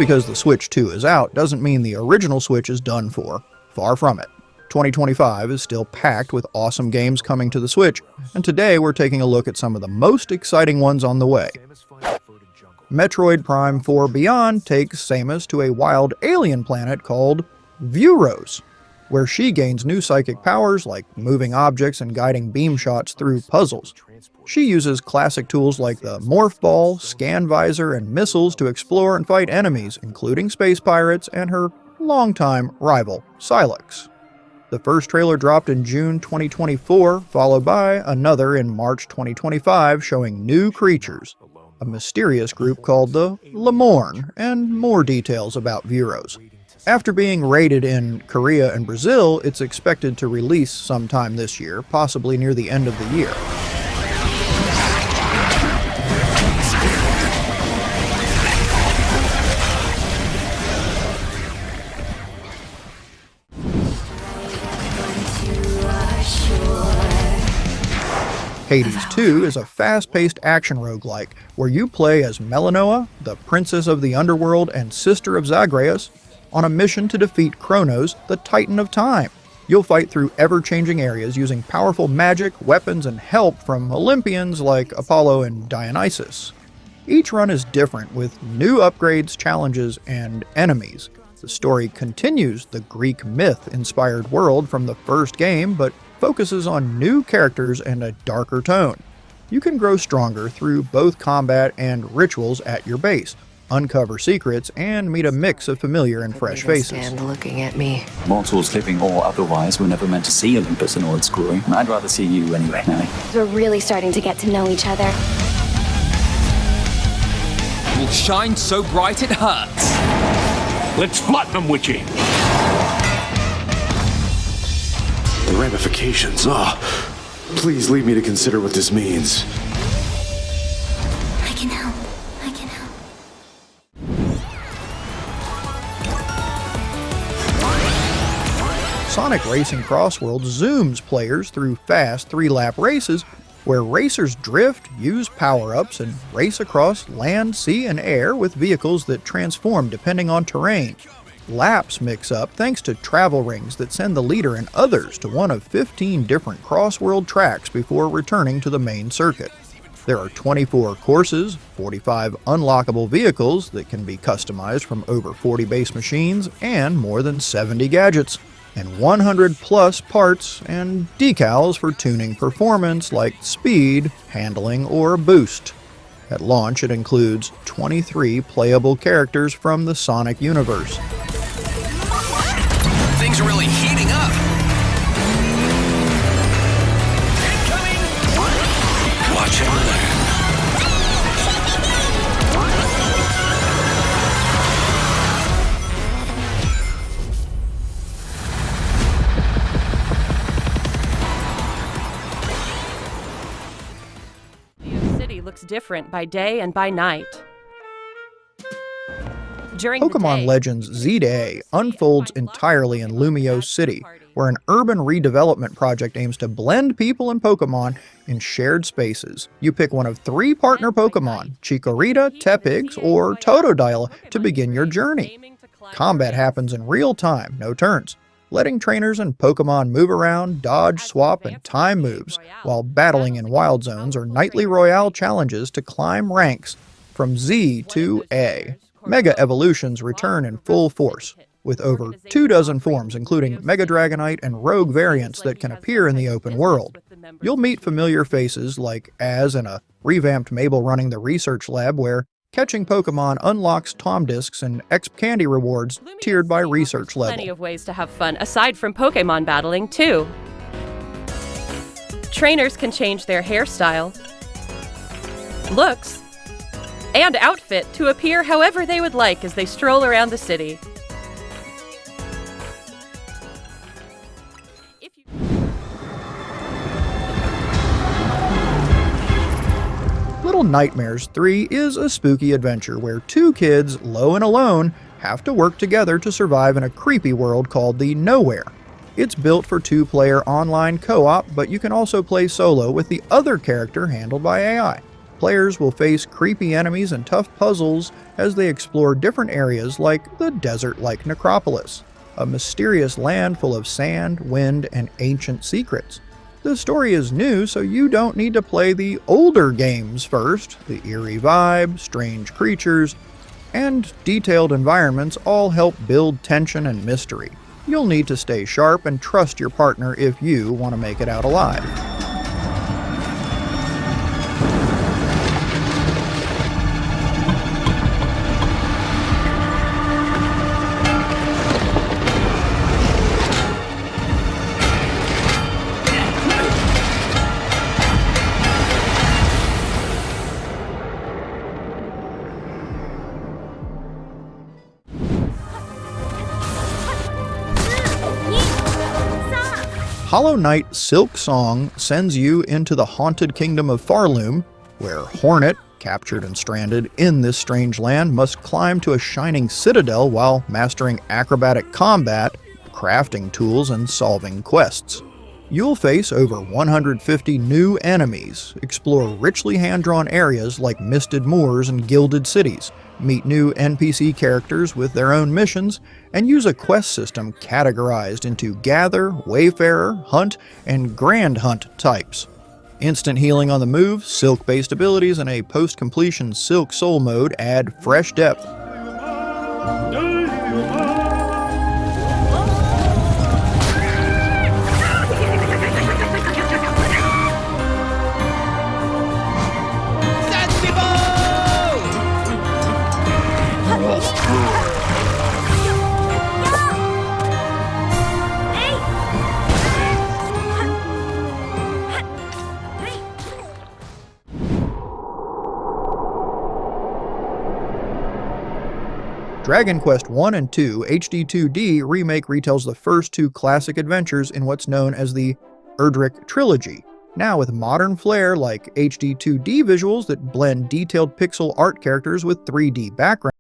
because the Switch 2 is out doesn't mean the original Switch is done for. Far from it. 2025 is still packed with awesome games coming to the Switch, and today we're taking a look at some of the most exciting ones on the way. Metroid Prime 4 Beyond takes Samus to a wild alien planet called Vuros, where she gains new psychic powers like moving objects and guiding beam shots through puzzles. She uses classic tools like the Morph Ball, Scan Visor, and missiles to explore and fight enemies, including space pirates and her longtime rival, Silksong. The first trailer dropped in June 2024, followed by another in March 2025 showing new creatures, a mysterious group called the Lemorn, and more details about Vuros. After being rated in Korea and Brazil, it's expected to release sometime this year, possibly near the end of the year. Hades 2 is a fast-paced action roguelike where you play as Melinoa, the princess of the underworld and sister of Zagreus, on a mission to defeat Kronos, the Titan of Time. You'll fight through ever-changing areas using powerful magic, weapons, and help from Olympians like Apollo and Dionysus. Each run is different, with new upgrades, challenges, and enemies. The story continues the Greek myth-inspired world from the first game, but focuses on new characters and a darker tone. You can grow stronger through both combat and rituals at your base, uncover secrets, and meet a mix of familiar and fresh faces. Stand looking at me. Mortals living or otherwise were never meant to see Olympus and all its glory. I'd rather see you anyway, Nelly. We're really starting to get to know each other. Will shine so bright it hurts. Let's flatten them, Witchy. The ramifications, please leave me to consider what this means. I can help. I can help. Sonic Racing CrossWorlds zooms players through fast 3-lap races where racers drift, use power-ups, and race across land, sea, and air with vehicles that transform depending on terrain. Laps mix up thanks to travel rings that send the leader and others to one of 15 different CrossWorld tracks before returning to the main circuit. There are 24 courses, 45 unlockable vehicles that can be customized from over 40 base machines, and more than 70 gadgets, and 100 plus parts and decals for tuning performance like speed, handling, or boost. At launch, it includes 23 playable characters from the Sonic universe. Things are really heating up. Incoming! Watch and learn. The city looks different by day and by night. Pokemon Legends Z-Day unfolds entirely in Lumio City, where an urban redevelopment project aims to blend people and Pokemon in shared spaces. You pick one of 3 partner Pokemon, Chikorita, Tepig, or Totodile, to begin your journey. Combat happens in real time, no turns, letting trainers and Pokemon move around, dodge, swap, and time moves, while battling in wild zones or nightly royale challenges to climb ranks from Z to A. Mega Evolutions return in full force, with over 24 forms including Mega Dragonite and Rogue variants that can appear in the open world. You'll meet familiar faces like Az and a revamped Mabel running the research lab where catching Pokemon unlocks Tom Discs and Exp Candy rewards tiered by research level. Plenty of ways to have fun aside from Pokemon battling too. Trainers can change their hairstyle, looks, and outfit to appear however they would like as they stroll around the city. Little Nightmares 3 is a spooky adventure where 2 kids, low and alone, have to work together to survive in a creepy world called the Nowhere. It's built for 2-player online co-op, but you can also play solo with the other character handled by AI. Players will face creepy enemies and tough puzzles as they explore different areas like the desert-like Necropolis, a mysterious land full of sand, wind, and ancient secrets. The story is new, so you don't need to play the older games first. The eerie vibe, strange creatures, and detailed environments all help build tension and mystery. You'll need to stay sharp and trust your partner if you want to make it out alive. Hollow Knight Silksong sends you into the haunted kingdom of Farloom, where Hornet, captured and stranded in this strange land, must climb to a shining citadel while mastering acrobatic combat, crafting tools, and solving quests. You'll face over 150 new enemies, explore richly hand-drawn areas like misted moors and gilded cities, meet new NPC characters with their own missions, and use a quest system categorized into Gather, Wayfarer, Hunt, and Grand Hunt types. Instant healing on the move, Silk-based abilities, and a post-completion Silk Soul mode add fresh depth. Dragon Quest I and II HD2D Remake retells the first two classic adventures in what's known as the Erdrick Trilogy, now with modern flair like HD2D visuals that blend detailed pixel art characters with 3D backgrounds.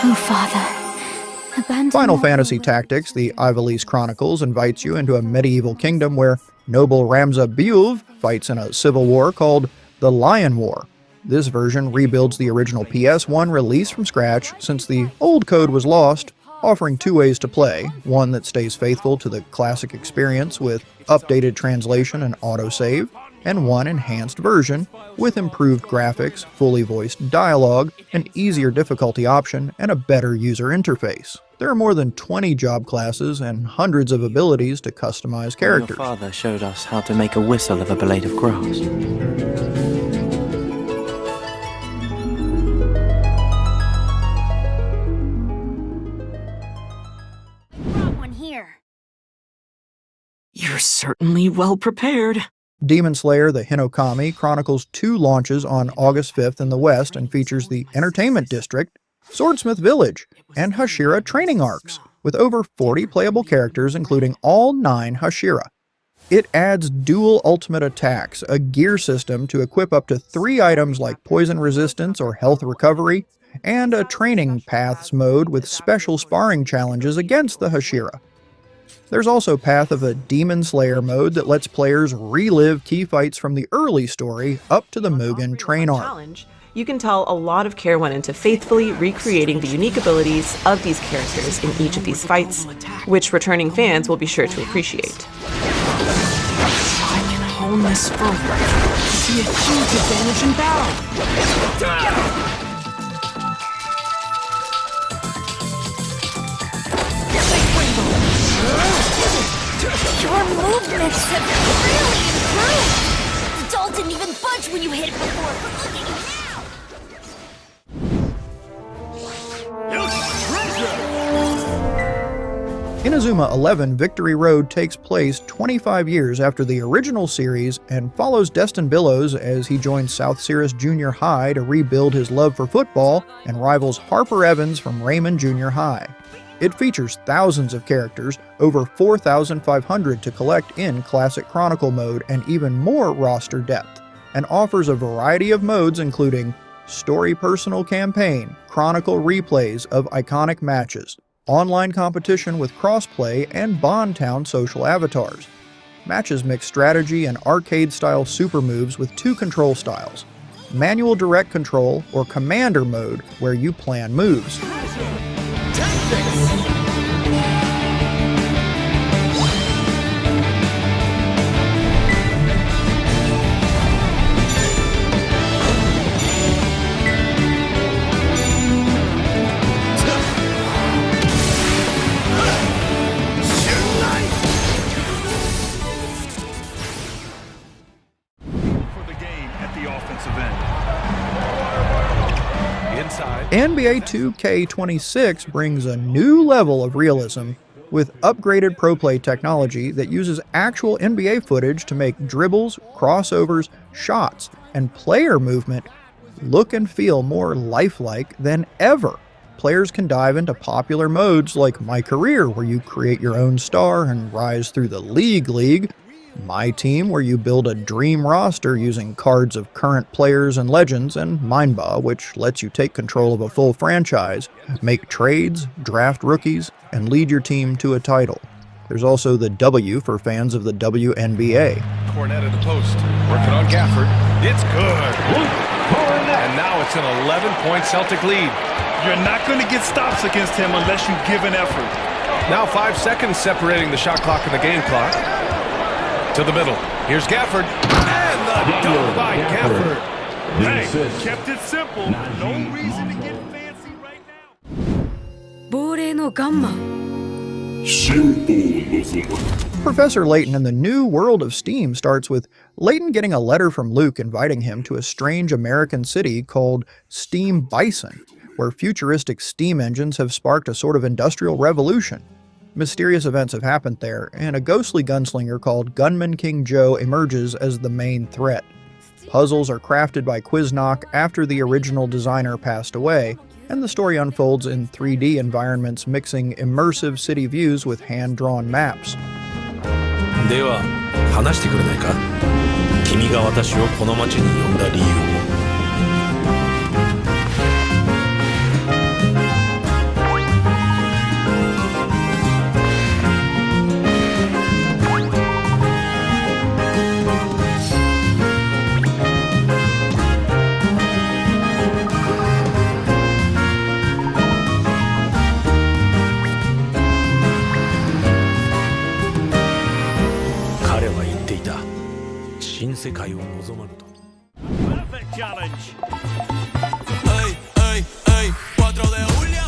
Oh, Father. Abandon Final all Fantasy the- Tactics, the Ivalice Chronicles, invites you into a medieval kingdom where noble Ramza Buev fights in a civil war called the Lion War. This version rebuilds the original PS1 release from scratch since the old code was lost, offering two ways to play, one that stays faithful to the classic experience with updated translation and autosave, and one enhanced version with improved graphics, fully voiced dialogue, an easier difficulty option, and a better user interface. There are more than 20 job classes and hundreds of abilities to customize characters. Your father showed us how to make a whistle of a blade of grass. Brought one here. You're certainly well prepared. Demon Slayer the Hinokami chronicles 2 launches on August 5th in the West and features the Entertainment District, Swordsmith Village, and Hashira training arcs, with over 40 playable characters including all 9 Hashira. It adds dual ultimate attacks, a gear system to equip up to 3 items like poison resistance or health recovery, and a training paths mode with special sparring challenges against the Hashira. There's also Path of a Demon Slayer mode that lets players relive key fights from the early story up to the Mugen train arc. Challenge, you can tell a lot of care went into faithfully recreating the unique abilities of these characters in each of these fights, which returning fans will be sure to appreciate. I can hone this further. See a huge advantage in battle. Your movements have really improved! The doll didn't even budge when you hit it before, but look at you now! Inazuma 11 Victory Road takes place 25 years after the original series and follows Destin Billows as he joins South Sirius Junior High to rebuild his love for football and rivals Harper Evans from Raymond Junior High. It features thousands of characters, over 4,500 to collect in Classic Chronicle mode, and even more roster depth, and offers a variety of modes including Story Personal Campaign, Chronicle replays of iconic matches, online competition with crossplay, and Bond Town social avatars. Matches mix strategy and arcade-style super moves with 2 control styles, manual direct control or commander mode where you plan moves. NBA 2K26 brings a new level of realism with upgraded pro play technology that uses actual NBA footage to make dribbles, crossovers, shots, and player movement look and feel more lifelike than ever. Players can dive into popular modes like My Career, where you create your own star and rise through the League, My Team, where you build a dream roster using cards of current players and legends, and Mindba, which lets you take control of a full franchise, make trades, draft rookies, and lead your team to a title. There's also the W for fans of the WNBA. Cornette at the post, working on Gafford. It's good. And now it's an 11-point Celtic lead. You're not going to get stops against him unless you give an effort. Now 5 seconds separating the shot clock and the game clock. To the middle. Here's Gafford. And the dunk by Gafford. Hey, kept it simple. No reason to get fancy right now. Professor Layton in the new world of Steam starts with Layton getting a letter from Luke inviting him to a strange American city called Steam Bison, where futuristic steam engines have sparked a sort of industrial revolution. Mysterious events have happened there, and a ghostly gunslinger called Gunman King Joe emerges as the main threat. Puzzles are crafted by Quiznok after the original designer passed away, and the story unfolds in 3D environments mixing immersive city views with hand-drawn maps. では、話してくれないか？君が私をこの町に呼んだ理由を。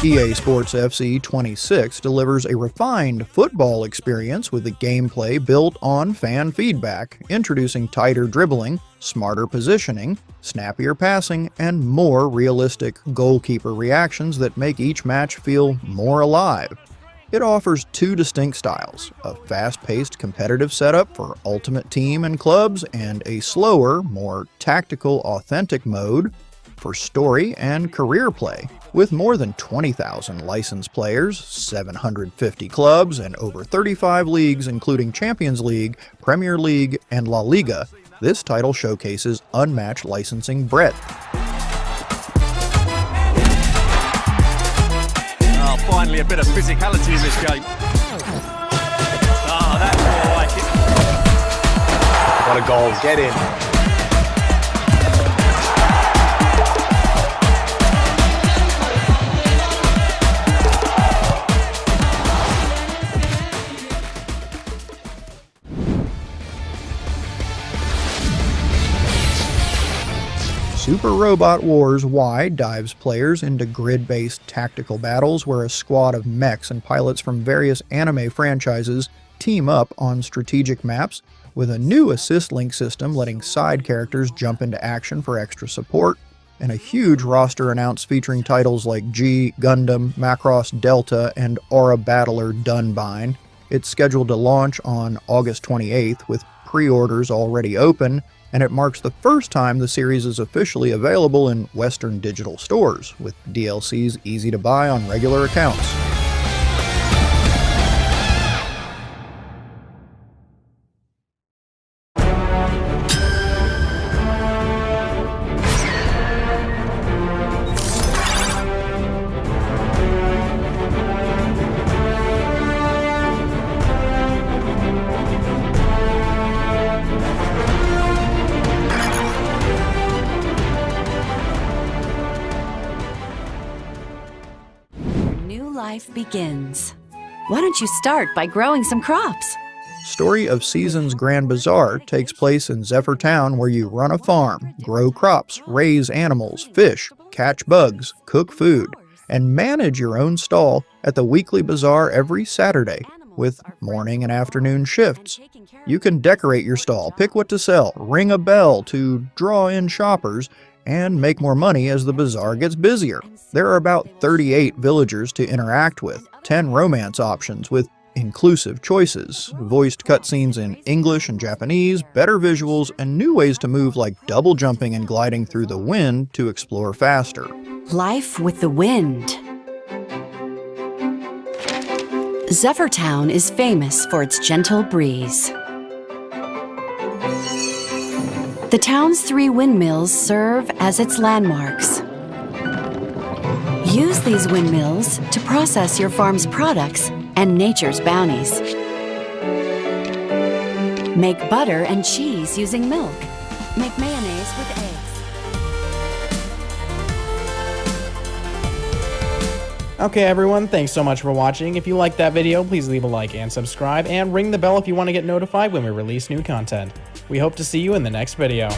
EA Sports FC 26 delivers a refined football experience with the gameplay built on fan feedback, introducing tighter dribbling, smarter positioning, snappier passing, and more realistic goalkeeper reactions that make each match feel more alive. It offers 2 distinct styles, a fast-paced competitive setup for Ultimate Team and clubs, and a slower, more tactical, authentic mode for story and career play. With more than 20,000 licensed players, 750 clubs, and over 35 leagues including Champions League, Premier League, and La Liga, this title showcases unmatched licensing breadth. Finally, a bit of physicality in this game. Ah, that's more like it. What a goal. Get in. Super Robot Wars Y dives players into grid-based tactical battles where a squad of mechs and pilots from various anime franchises team up on strategic maps, with a new assist link system letting side characters jump into action for extra support, and a huge roster announced featuring titles like G, Gundam, Macross Delta, and Aura Battler Dunbine. It's scheduled to launch on August 28th, with pre-orders already open, and it marks the first time the series is officially available in Western digital stores, with DLCs easy to buy on regular accounts. Life begins. Why don't you start by growing some crops? Story of Seasons Grand Bazaar takes place in Zephyr Town, where you run a farm, grow crops, raise animals, fish, catch bugs, cook food, and manage your own stall at the weekly bazaar every Saturday, with morning and afternoon shifts. You can decorate your stall, pick what to sell, ring a bell to draw in shoppers, and make more money as the bazaar gets busier. There are about 38 villagers to interact with, 10 romance options with inclusive choices, voiced cutscenes in English and Japanese, better visuals, and new ways to move like double jumping and gliding through the wind to explore faster. Life with the wind. Zephyr Town is famous for its gentle breeze. The town's 3 windmills serve as its landmarks. Use these windmills to process your farm's products and nature's bounties. Make butter and cheese using milk. Make mayonnaise with eggs. Okay everyone, thanks so much for watching. If you liked that video, please leave a like and subscribe, and ring the bell if you want to get notified when we release new content. We hope to see you in the next video.